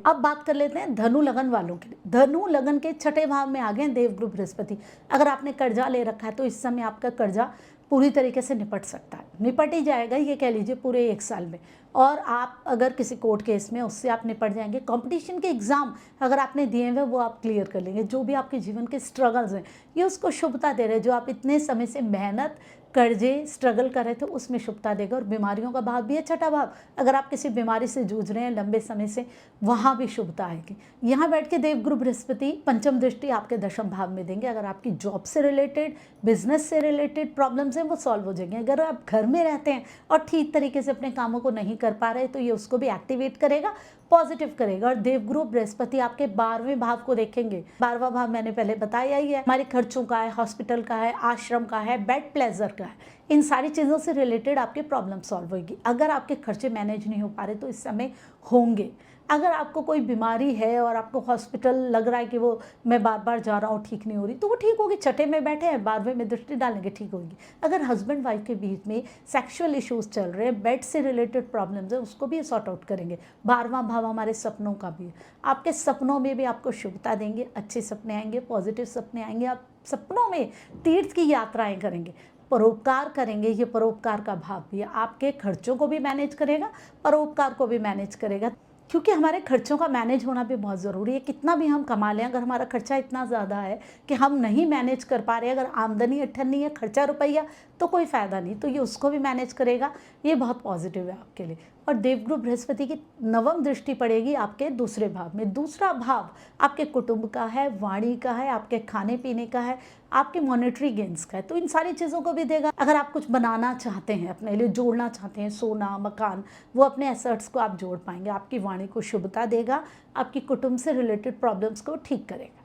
अब बात कर लेते हैं धनु लगन वालों के लिए। धनु लगन के छठे भाव में आ गए देवगुरु बृहस्पति। अगर आपने कर्जा ले रखा है तो इस समय आपका कर्जा पूरी तरीके से निपट सकता है, निपट ही जाएगा, ये कह लीजिए पूरे 1 साल में। और आप अगर किसी कोर्ट केस में, उससे आप निपट जाएंगे। कंपटीशन के एग्जाम अगर आपने दिए हुए वो आप क्लियर कर लेंगे। जो भी आपके जीवन के स्ट्रगल्स हैं ये उसको शुभता दे रहे हैं। जो आप इतने समय से मेहनत, कर्जे, स्ट्रगल कर रहे थे उसमें शुभता देगा। और बीमारियों का भाव भी है छठा भाव। अगर आप किसी बीमारी से जूझ रहे हैं लंबे समय से, वहाँ भी शुभता आएगी। यहाँ बैठ के देवगुरु बृहस्पति पंचम दृष्टि आपके दशम भाव में देंगे। अगर आपकी जॉब से रिलेटेड, बिजनेस से रिलेटेड प्रॉब्लम्स हैं वो सॉल्व हो जाएंगे। अगर आप घर में रहते हैं और ठीक तरीके से अपने कामों को नहीं कर पा रहे तो ये उसको भी एक्टिवेट करेगा, पॉजिटिव करेगा। और देवगुरु बृहस्पति आपके 12वें भाव को देखेंगे। 12वां भाव मैंने पहले बताया ही है, हमारे खर्चों का है, हॉस्पिटल का है, आश्रम का है, बेड प्लेजर का है। इन सारी चीज़ों से रिलेटेड आपके प्रॉब्लम सॉल्व होगी। अगर आपके खर्चे मैनेज नहीं हो पा रहे तो इस समय होंगे। अगर आपको कोई बीमारी है और आपको हॉस्पिटल लग रहा है कि वो मैं बार बार जा रहा हूँ, ठीक नहीं हो रही, तो वो ठीक होगी। छठे में बैठे हैं, 12वें में दृष्टि डालेंगे, ठीक होगी। अगर हस्बैंड वाइफ के बीच में सेक्सुअल इश्यूज चल रहे हैं, बेड से रिलेटेड प्रॉब्लम्स है, उसको भी सॉर्ट आउट करेंगे। 12वां भाव हमारे सपनों का भी है। आपके सपनों में भी आपको शुभता देंगे, अच्छे सपने आएंगे, पॉजिटिव सपने आएंगे। आप सपनों में तीर्थ की यात्राएं करेंगे, परोपकार करेंगे। ये परोपकार का भाव भी है। आपके खर्चों को भी मैनेज करेगा, परोपकार को भी मैनेज करेगा। क्योंकि हमारे खर्चों का मैनेज होना भी बहुत ज़रूरी है। कितना भी हम कमा लें, अगर हमारा खर्चा इतना ज़्यादा है कि हम नहीं मैनेज कर पा रहे, अगर आमदनी अठन्नी है, खर्चा रुपया, तो कोई फ़ायदा नहीं। तो ये उसको भी मैनेज करेगा। ये बहुत पॉजिटिव है आपके लिए। और देवगुरु बृहस्पति की 9वीं दृष्टि पड़ेगी आपके दूसरे भाव में। दूसरा भाव आपके कुटुंब का है, वाणी का है, आपके खाने पीने का है, आपके मॉनेटरी गेन्स का है। तो इन सारी चीज़ों को भी देगा। अगर आप कुछ बनाना चाहते हैं, अपने लिए जोड़ना चाहते हैं, सोना, मकान, वो अपने एसेट्स को आप जोड़ पाएंगे। आपकी वाणी को शुभता देगा, आपकी कुटुंब से रिलेटेड प्रॉब्लम्स को ठीक करेगा।